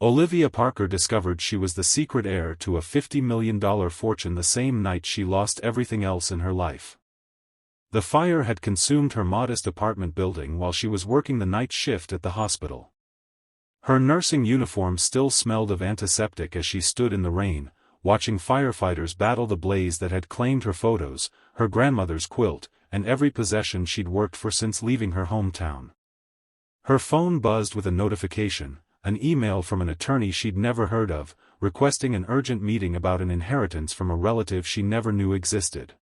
Olivia Parker discovered she was the secret heir to a $50 million fortune the same night she lost everything else in her life. The fire had consumed her modest apartment building while she was working the night shift at the hospital. Her nursing uniform still smelled of antiseptic as she stood in the rain, watching firefighters battle the blaze that had claimed her photos, her grandmother's quilt, and every possession she'd worked for since leaving her hometown. Her phone buzzed with a notification, an email from an attorney she'd never heard of, requesting an urgent meeting about an inheritance from a relative she never knew existed.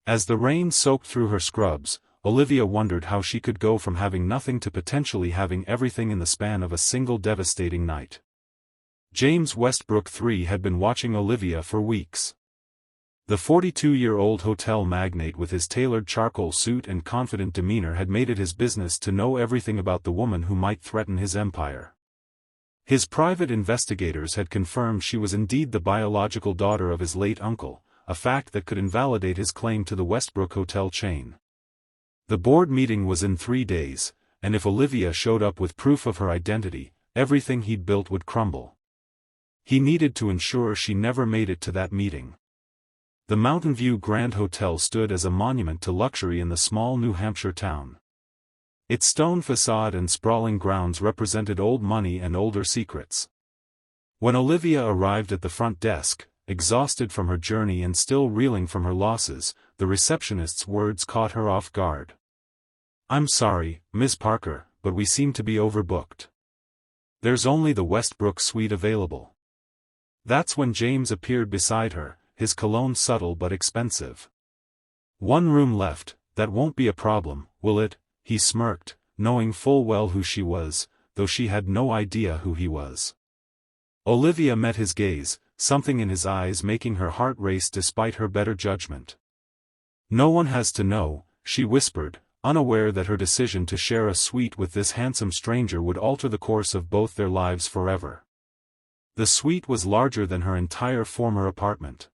As the rain soaked through her scrubs, Olivia wondered how she could go from having nothing to potentially having everything in the span of a single devastating night. James Westbrook III had been watching Olivia for weeks. The 42-year-old hotel magnate with his tailored charcoal suit and confident demeanor had made it his business to know everything about the woman who might threaten his empire. His private investigators had confirmed she was indeed the biological daughter of his late uncle, a fact that could invalidate his claim to the Westbrook hotel chain. The board meeting was in 3 days, and if Olivia showed up with proof of her identity, everything he'd built would crumble. He needed to ensure she never made it to that meeting. The Mountain View Grand Hotel stood as a monument to luxury in the small New Hampshire town. Its stone facade and sprawling grounds represented old money and older secrets. When Olivia arrived at the front desk, exhausted from her journey and still reeling from her losses, the receptionist's words caught her off guard. "I'm sorry, Miss Parker, but we seem to be overbooked. There's only the Westbrook suite available." That's when James appeared beside her, his cologne subtle but expensive. "One room left, that won't be a problem, will it?" he smirked, knowing full well who she was, though she had no idea who he was. Olivia met his gaze, something in his eyes making her heart race despite her better judgment. "No one has to know," she whispered, unaware that her decision to share a suite with this handsome stranger would alter the course of both their lives forever. The suite was larger than her entire former apartment.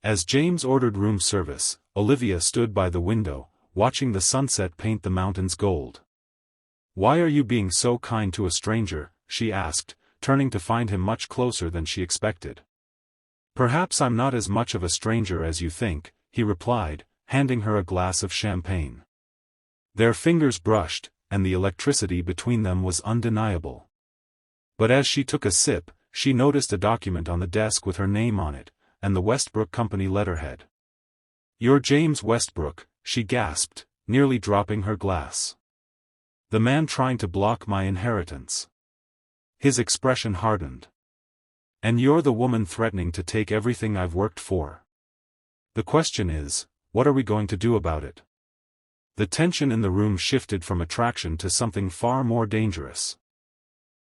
As James ordered room service, Olivia stood by the window, watching the sunset paint the mountains gold. "Why are you being so kind to a stranger?" she asked, turning to find him much closer than she expected. "Perhaps I'm not as much of a stranger as you think," he replied, handing her a glass of champagne. Their fingers brushed, and the electricity between them was undeniable. But as she took a sip, she noticed a document on the desk with her name on it, and the Westbrook Company letterhead. "You're James Westbrook," she gasped, nearly dropping her glass. "The man trying to block my inheritance." His expression hardened. "And you're the woman threatening to take everything I've worked for. The question is, what are we going to do about it?" The tension in the room shifted from attraction to something far more dangerous.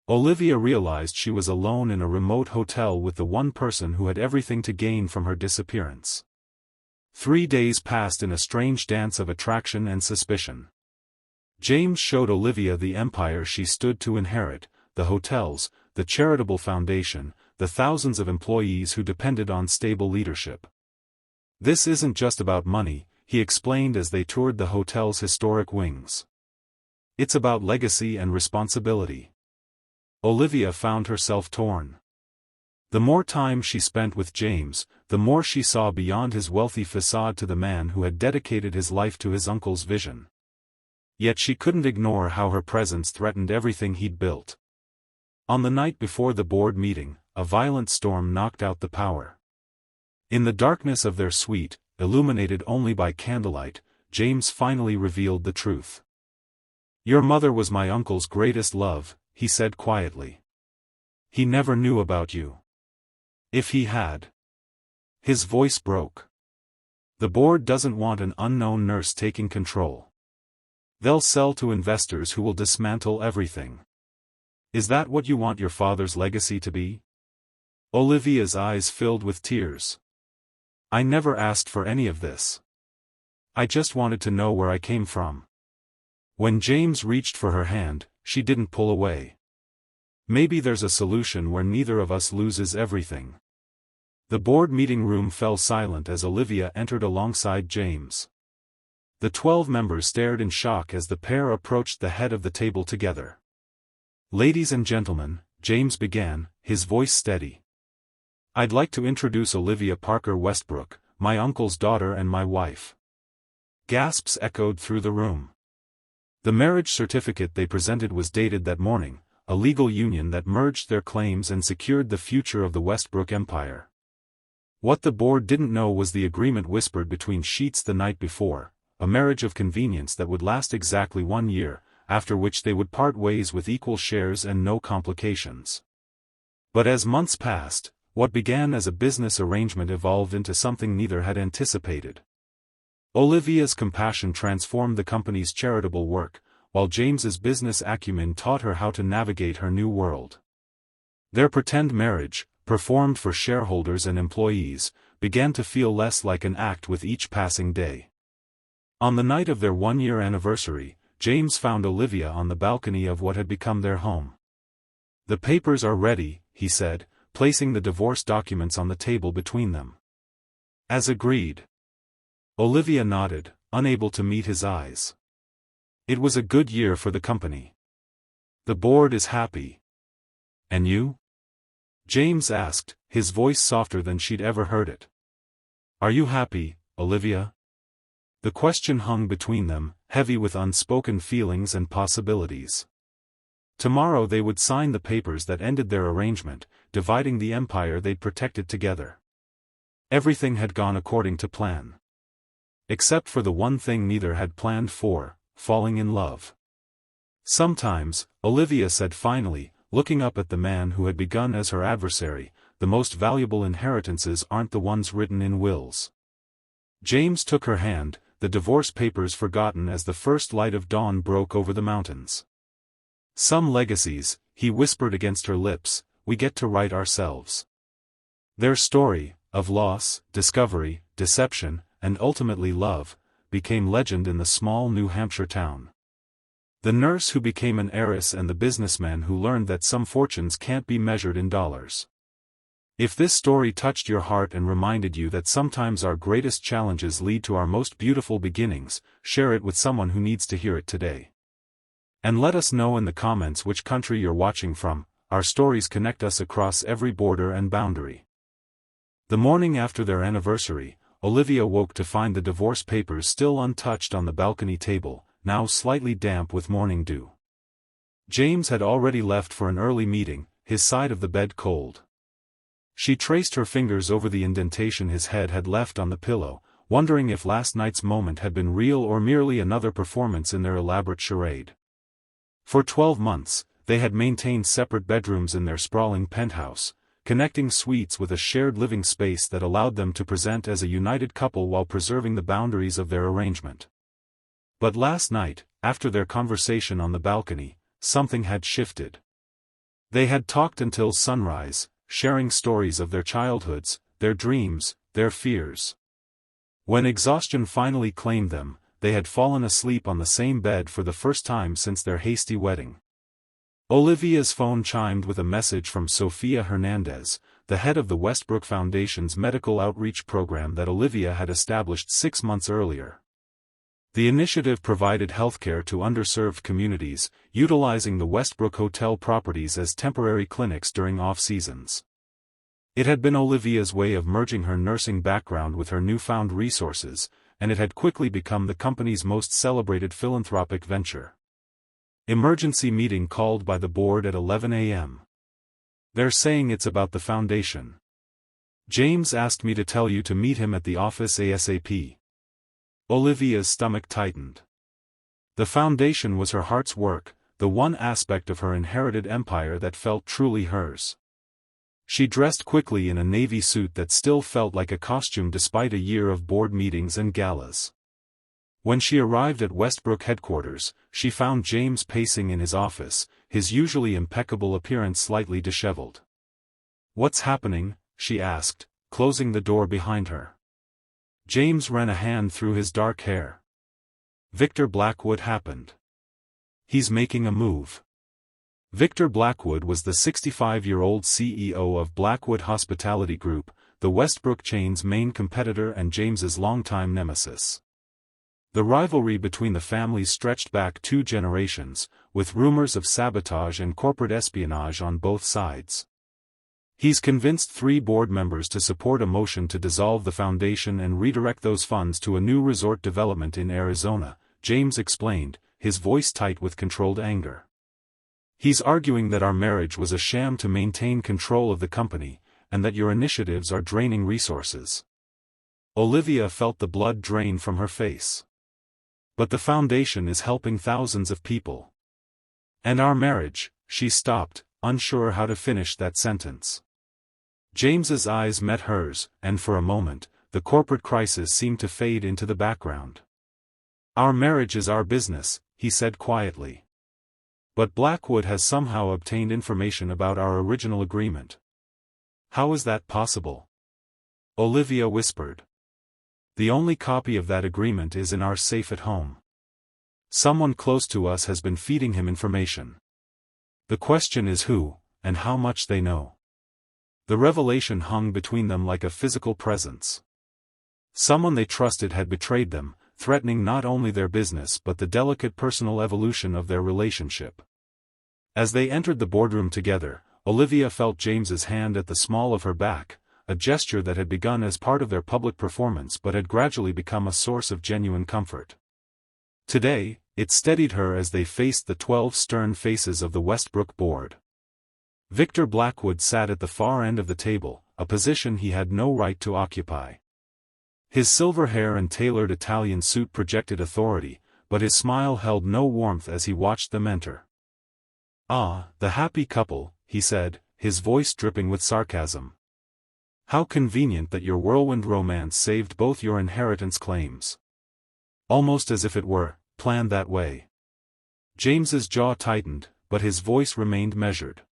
Olivia realized she was alone in a remote hotel with the one person who had everything to gain from her disappearance. 3 days passed in a strange dance of attraction and suspicion. James showed Olivia the empire she stood to inherit, the hotels, the charitable foundation, the thousands of employees who depended on stable leadership. "This isn't just about money," he explained as they toured the hotel's historic wings. "It's about legacy and responsibility." Olivia found herself torn. The more time she spent with James, the more she saw beyond his wealthy facade to the man who had dedicated his life to his uncle's vision. Yet she couldn't ignore how her presence threatened everything he'd built. On the night before the board meeting, a violent storm knocked out the power. In the darkness of their suite, illuminated only by candlelight, James finally revealed the truth. "Your mother was my uncle's greatest love," he said quietly. "He never knew about you. If he had..." His voice broke. "The board doesn't want an unknown nurse taking control. They'll sell to investors who will dismantle everything. Is that what you want your father's legacy to be?" Olivia's eyes filled with tears. "I never asked for any of this. I just wanted to know where I came from." When James reached for her hand, she didn't pull away. "Maybe there's a solution where neither of us loses everything." The board meeting room fell silent as Olivia entered alongside James. The 12 members stared in shock as the pair approached the head of the table together. "Ladies and gentlemen, James began, his voice steady. "I'd like to introduce Olivia Parker Westbrook, my uncle's daughter and my wife." Gasps echoed through the room. The marriage certificate they presented was dated that morning, a legal union that merged their claims and secured the future of the Westbrook empire. What the board didn't know was the agreement whispered between sheets the night before, a marriage of convenience that would last exactly 1 year, after which they would part ways with equal shares and no complications. But as months passed, what began as a business arrangement evolved into something neither had anticipated. Olivia's compassion transformed the company's charitable work, while James's business acumen taught her how to navigate her new world. Their pretend marriage, performed for shareholders and employees, began to feel less like an act with each passing day. On the night of their 1-year anniversary, James found Olivia on the balcony of what had become their home. "The papers are ready," he said, placing the divorce documents on the table between them. "As agreed." Olivia nodded, unable to meet his eyes. "It was a good year for the company. The board is happy." "And you?" James asked, his voice softer than she'd ever heard it. "Are you happy, Olivia?" The question hung between them, heavy with unspoken feelings and possibilities. Tomorrow they would sign the papers that ended their arrangement, dividing the empire they'd protected together. Everything had gone according to plan. Except for the one thing neither had planned for, falling in love. "Sometimes," Olivia said finally, looking up at the man who had begun as her adversary, "the most valuable inheritances aren't the ones written in wills." James took her hand, the divorce papers forgotten as the first light of dawn broke over the mountains. "Some legacies," he whispered against her lips, "we get to write ourselves." Their story, of loss, discovery, deception, and ultimately love, became legend in the small New Hampshire town. The nurse who became an heiress and the businessman who learned that some fortunes can't be measured in dollars. If this story touched your heart and reminded you that sometimes our greatest challenges lead to our most beautiful beginnings, share it with someone who needs to hear it today. And let us know in the comments which country you're watching from. Our stories connect us across every border and boundary. The morning after their anniversary, Olivia woke to find the divorce papers still untouched on the balcony table, now slightly damp with morning dew. James had already left for an early meeting, his side of the bed cold. She traced her fingers over the indentation his head had left on the pillow, wondering if last night's moment had been real or merely another performance in their elaborate charade. For 12 months, they had maintained separate bedrooms in their sprawling penthouse, connecting suites with a shared living space that allowed them to present as a united couple while preserving the boundaries of their arrangement. But last night, after their conversation on the balcony, something had shifted. They had talked until sunrise, sharing stories of their childhoods, their dreams, their fears. When exhaustion finally claimed them, they had fallen asleep on the same bed for the first time since their hasty wedding. Olivia's phone chimed with a message from Sophia Hernandez, the head of the Westbrook Foundation's medical outreach program that Olivia had established 6 months earlier. The initiative provided healthcare to underserved communities, utilizing the Westbrook Hotel properties as temporary clinics during off-seasons. It had been Olivia's way of merging her nursing background with her newfound resources, and it had quickly become the company's most celebrated philanthropic venture. Emergency meeting called by the board at 11 a.m. "They're saying it's about the foundation. James asked me to tell you to meet him at the office ASAP." Olivia's stomach tightened. The foundation was her heart's work, the one aspect of her inherited empire that felt truly hers. She dressed quickly in a navy suit that still felt like a costume despite a year of board meetings and galas. When she arrived at Westbrook headquarters, she found James pacing in his office, his usually impeccable appearance slightly disheveled. "What's happening?" she asked, closing the door behind her. James ran a hand through his dark hair. "Victor Blackwood happened. He's making a move." Victor Blackwood was the 65-year-old CEO of Blackwood Hospitality Group, the Westbrook chain's main competitor and James's longtime nemesis. The rivalry between the families stretched back 2 generations, with rumors of sabotage and corporate espionage on both sides. He's convinced 3 board members to support a motion to dissolve the foundation and redirect those funds to a new resort development in Arizona, James explained, his voice tight with controlled anger. He's arguing that our marriage was a sham to maintain control of the company, and that your initiatives are draining resources. Olivia felt the blood drain from her face. But the foundation is helping thousands of people. And our marriage, she stopped, unsure how to finish that sentence. James's eyes met hers, and for a moment, the corporate crisis seemed to fade into the background. Our marriage is our business, he said quietly. But Blackwood has somehow obtained information about our original agreement. How is that possible? Olivia whispered. The only copy of that agreement is in our safe at home. Someone close to us has been feeding him information. The question is who, and how much they know. The revelation hung between them like a physical presence. Someone they trusted had betrayed them, threatening not only their business but the delicate personal evolution of their relationship. As they entered the boardroom together, Olivia felt James's hand at the small of her back, a gesture that had begun as part of their public performance but had gradually become a source of genuine comfort. Today, it steadied her as they faced the 12 stern faces of the Westbrook board. Victor Blackwood sat at the far end of the table, a position he had no right to occupy. His silver hair and tailored Italian suit projected authority, but his smile held no warmth as he watched them enter. "Ah, the happy couple," he said, his voice dripping with sarcasm. "How convenient that your whirlwind romance saved both your inheritance claims. Almost as if it were planned that way." James's jaw tightened, but his voice remained measured.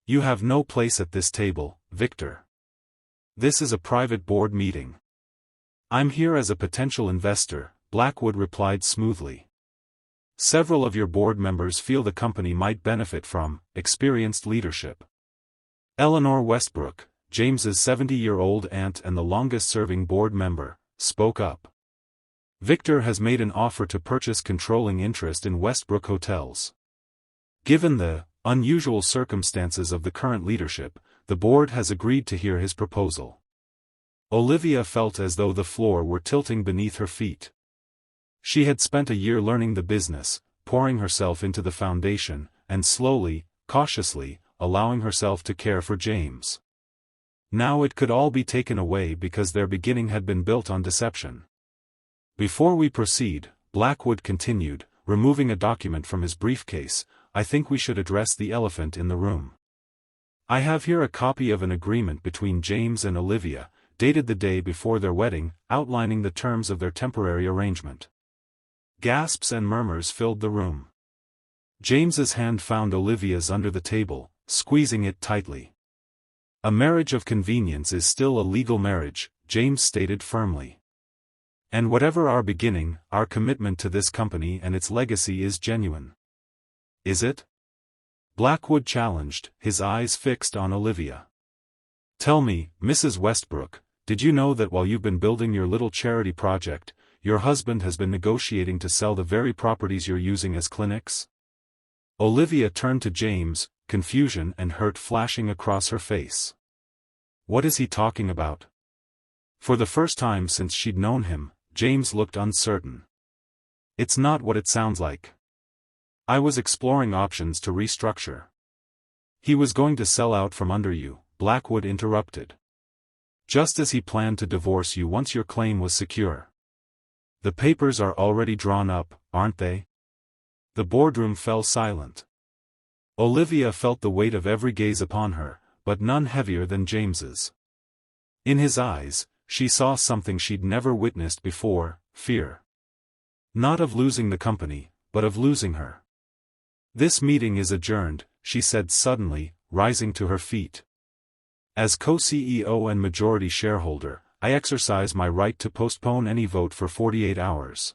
"You have no place at this table, Victor. This is a private board meeting." "I'm here as a potential investor," Blackwood replied smoothly. "Several of your board members feel the company might benefit from experienced leadership." Eleanor Westbrook, James's 70-year-old aunt and the longest-serving board member, spoke up. "Victor has made an offer to purchase controlling interest in Westbrook Hotels. Given the unusual circumstances of the current leadership, the board has agreed to hear his proposal." Olivia felt as though the floor were tilting beneath her feet. She had spent a year learning the business, pouring herself into the foundation, and slowly, cautiously, allowing herself to care for James. Now it could all be taken away because their beginning had been built on deception. "Before we proceed," Blackwood continued, removing a document from his briefcase, "I think we should address the elephant in the room. I have here a copy of an agreement between James and Olivia, dated the day before their wedding, outlining the terms of their temporary arrangement." Gasps and murmurs filled the room. James's hand found Olivia's under the table, squeezing it tightly. "A marriage of convenience is still a legal marriage," James stated firmly. "And whatever our beginning, our commitment to this company and its legacy is genuine." "Is it?" Blackwood challenged, his eyes fixed on Olivia. "Tell me, Mrs. Westbrook, did you know that while you've been building your little charity project, your husband has been negotiating to sell the very properties you're using as clinics?" Olivia turned to James, confusion and hurt flashing across her face. What is he talking about? For the first time since she'd known him, James looked uncertain. "It's not what it sounds like. I was exploring options to restructure." "He was going to sell out from under you," Blackwood interrupted. "Just as he planned to divorce you once your claim was secure. The papers are already drawn up, aren't they?" The boardroom fell silent. Olivia felt the weight of every gaze upon her, but none heavier than James's. In his eyes, she saw something she'd never witnessed before, fear. Not of losing the company, but of losing her. "This meeting is adjourned," she said suddenly, rising to her feet. "As co-CEO and majority shareholder, I exercise my right to postpone any vote for 48 hours.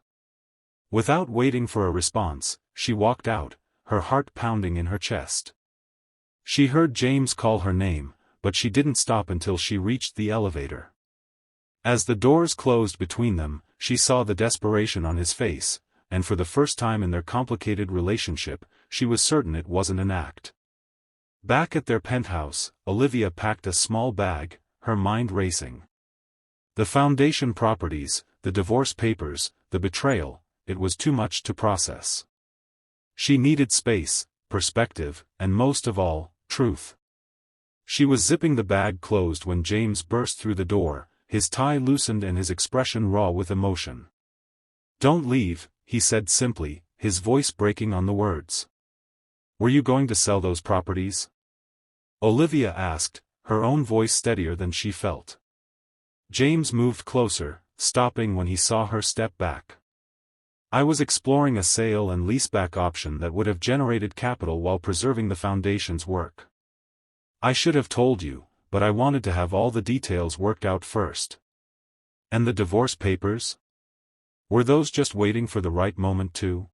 Without waiting for a response, she walked out, her heart pounding in her chest. She heard James call her name, but she didn't stop until she reached the elevator. As the doors closed between them, she saw the desperation on his face, and for the first time in their complicated relationship, she was certain it wasn't an act. Back at their penthouse, Olivia packed a small bag, her mind racing. The foundation properties, the divorce papers, the betrayal, it was too much to process. She needed space, perspective, and most of all, truth. She was zipping the bag closed when James burst through the door, his tie loosened and his expression raw with emotion. "Don't leave," he said simply, his voice breaking on the words. "Were you going to sell those properties?" Olivia asked, her own voice steadier than she felt. James moved closer, stopping when he saw her step back. "I was exploring a sale and leaseback option that would have generated capital while preserving the foundation's work. I should have told you, but I wanted to have all the details worked out first." "And the divorce papers? Were those just waiting for the right moment too?"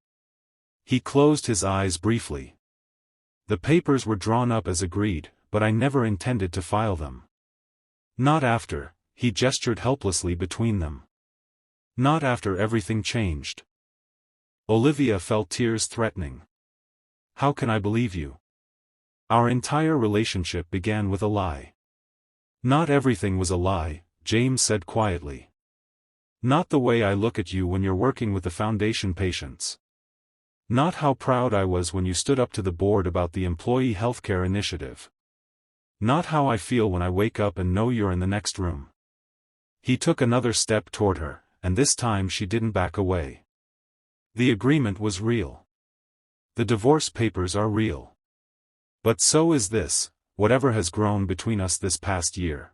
He closed his eyes briefly. "The papers were drawn up as agreed, but I never intended to file them. Not after," he gestured helplessly between them. "Not after everything changed." Olivia felt tears threatening. "How can I believe you? Our entire relationship began with a lie." "Not everything was a lie," James said quietly. "Not the way I look at you when you're working with the foundation patients. Not how proud I was when you stood up to the board about the employee healthcare initiative. Not how I feel when I wake up and know you're in the next room." He took another step toward her, and this time she didn't back away. "The agreement was real. The divorce papers are real. But so is this, whatever has grown between us this past year."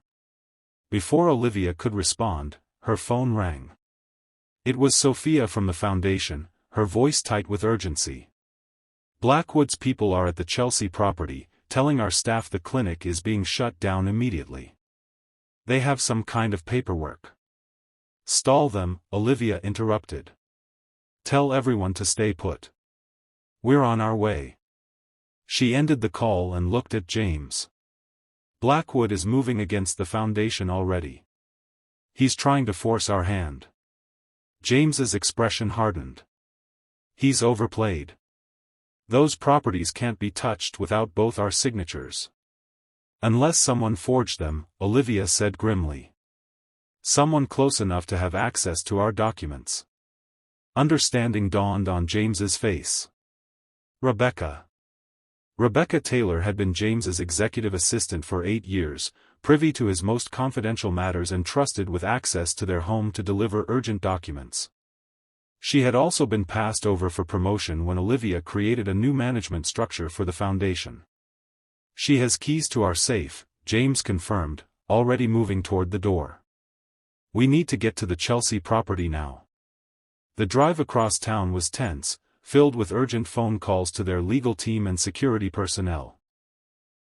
Before Olivia could respond, her phone rang. It was Sophia from the foundation, her voice tight with urgency. "Blackwood's people are at the Chelsea property, telling our staff the clinic is being shut down immediately. They have some kind of paperwork." "Stall them," Olivia interrupted. "Tell everyone to stay put. We're on our way." She ended the call and looked at James. "Blackwood is moving against the foundation already. He's trying to force our hand." James's expression hardened. "He's overplayed. Those properties can't be touched without both our signatures." "Unless someone forged them," Olivia said grimly. "Someone close enough to have access to our documents." Understanding dawned on James's face. Rebecca. Rebecca Taylor had been James's executive assistant for 8 years, privy to his most confidential matters and trusted with access to their home to deliver urgent documents. She had also been passed over for promotion when Olivia created a new management structure for the foundation. "She has keys to our safe," James confirmed, already moving toward the door. "We need to get to the Chelsea property now." The drive across town was tense, filled with urgent phone calls to their legal team and security personnel.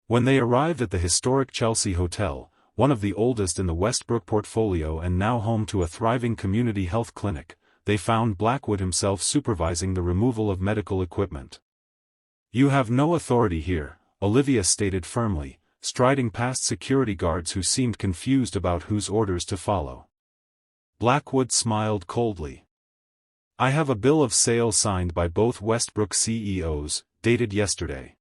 When they arrived at the historic Chelsea Hotel, one of the oldest in the Westbrook portfolio and now home to a thriving community health clinic, they found Blackwood himself supervising the removal of medical equipment. "You have no authority here," Olivia stated firmly, striding past security guards who seemed confused about whose orders to follow. Blackwood smiled coldly. "I have a bill of sale signed by both Westbrook CEOs, dated yesterday.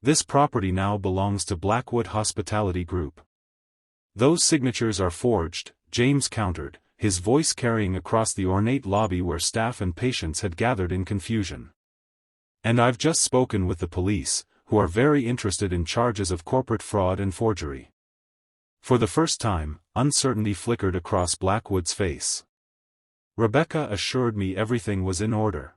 This property now belongs to Blackwood Hospitality Group." "Those signatures are forged," James countered, his voice carrying across the ornate lobby where staff and patients had gathered in confusion. "And I've just spoken with the police, who are very interested in charges of corporate fraud and forgery." For the first time, uncertainty flickered across Blackwood's face. "Rebecca assured me everything was in order."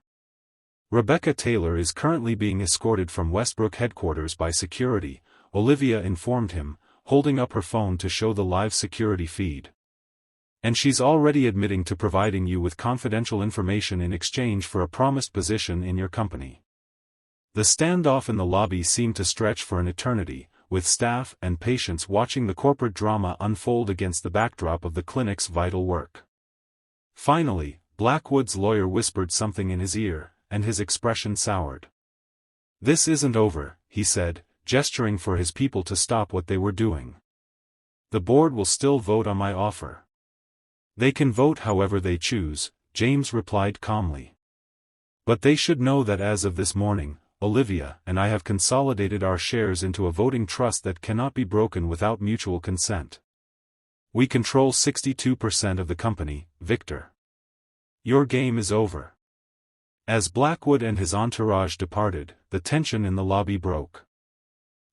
"Rebecca Taylor is currently being escorted from Westbrook headquarters by security," Olivia informed him, holding up her phone to show the live security feed. "And she's already admitting to providing you with confidential information in exchange for a promised position in your company." The standoff in the lobby seemed to stretch for an eternity, with staff and patients watching the corporate drama unfold against the backdrop of the clinic's vital work. Finally, Blackwood's lawyer whispered something in his ear, and his expression soured. "This isn't over," he said, gesturing for his people to stop what they were doing. "The board will still vote on my offer." They can vote however they choose, James replied calmly. But they should know that as of this morning, Olivia and I have consolidated our shares into a voting trust that cannot be broken without mutual consent. We control 62% of the company, Victor. Your game is over. As Blackwood and his entourage departed, the tension in the lobby broke.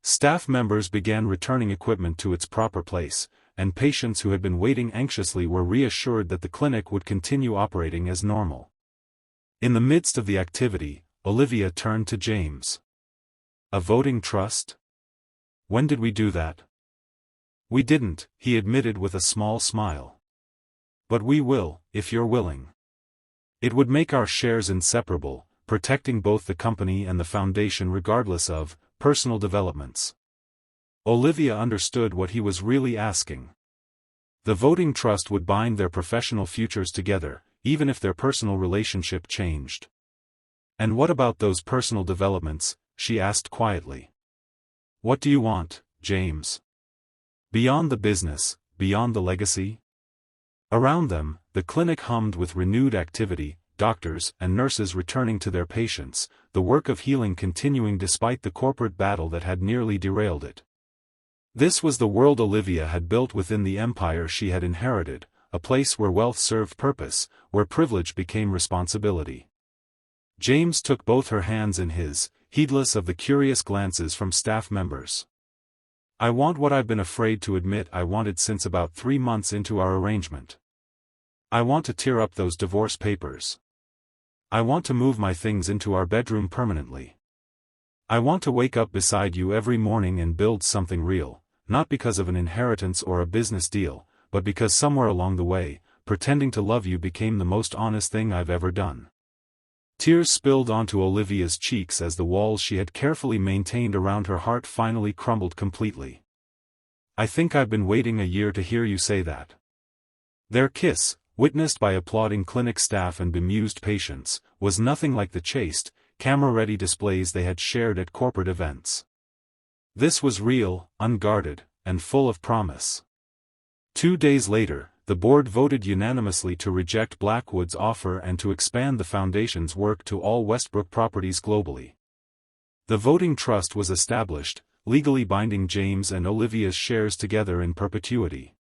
Staff members began returning equipment to its proper place, and patients who had been waiting anxiously were reassured that the clinic would continue operating as normal. In the midst of the activity, Olivia turned to James. A voting trust? When did we do that? We didn't, he admitted with a small smile. But we will, if you're willing. It would make our shares inseparable, protecting both the company and the foundation regardless of personal developments. Olivia understood what he was really asking. The voting trust would bind their professional futures together, even if their personal relationship changed. And what about those personal developments? She asked quietly. What do you want, James? Beyond the business, beyond the legacy? Around them, the clinic hummed with renewed activity, doctors and nurses returning to their patients, the work of healing continuing despite the corporate battle that had nearly derailed it. This was the world Olivia had built within the empire she had inherited, a place where wealth served purpose, where privilege became responsibility. James took both her hands in his, heedless of the curious glances from staff members. I want what I've been afraid to admit I wanted since about 3 months into our arrangement. I want to tear up those divorce papers. I want to move my things into our bedroom permanently. I want to wake up beside you every morning and build something real, not because of an inheritance or a business deal, but because somewhere along the way, pretending to love you became the most honest thing I've ever done. Tears spilled onto Olivia's cheeks as the walls she had carefully maintained around her heart finally crumbled completely. I think I've been waiting a year to hear you say that. Their kiss, witnessed by applauding clinic staff and bemused patients, was nothing like the chaste, camera-ready displays they had shared at corporate events. This was real, unguarded, and full of promise. 2 days later, the board voted unanimously to reject Blackwood's offer and to expand the foundation's work to all Westbrook properties globally. The voting trust was established, legally binding James and Olivia's shares together in perpetuity.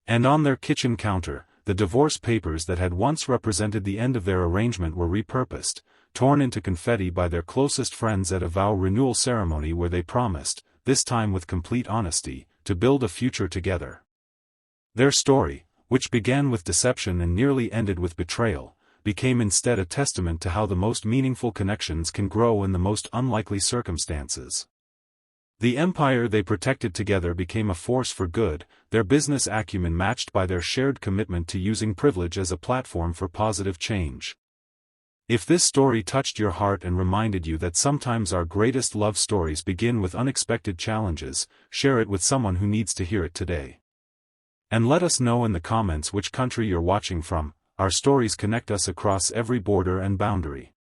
And on their kitchen counter, the divorce papers that had once represented the end of their arrangement were repurposed, torn into confetti by their closest friends at a vow renewal ceremony where they promised, this time with complete honesty, to build a future together. Their story, which began with deception and nearly ended with betrayal, became instead a testament to how the most meaningful connections can grow in the most unlikely circumstances. The empire they protected together became a force for good, their business acumen matched by their shared commitment to using privilege as a platform for positive change. If this story touched your heart and reminded you that sometimes our greatest love stories begin with unexpected challenges, share it with someone who needs to hear it today. And let us know in the comments which country you're watching from. Our stories connect us across every border and boundary.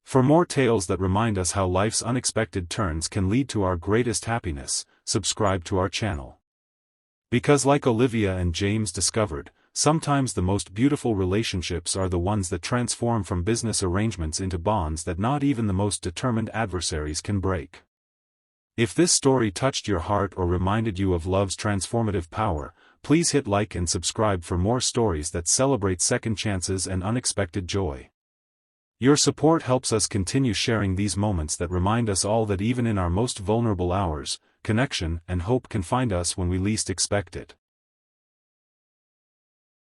For more tales that remind us how life's unexpected turns can lead to our greatest happiness, subscribe to our channel. Because like Olivia and James discovered, sometimes the most beautiful relationships are the ones that transform from business arrangements into bonds that not even the most determined adversaries can break. If this story touched your heart or reminded you of love's transformative power, please hit like and subscribe for more stories that celebrate second chances and unexpected joy. Your support helps us continue sharing these moments that remind us all that even in our most vulnerable hours, connection and hope can find us when we least expect it.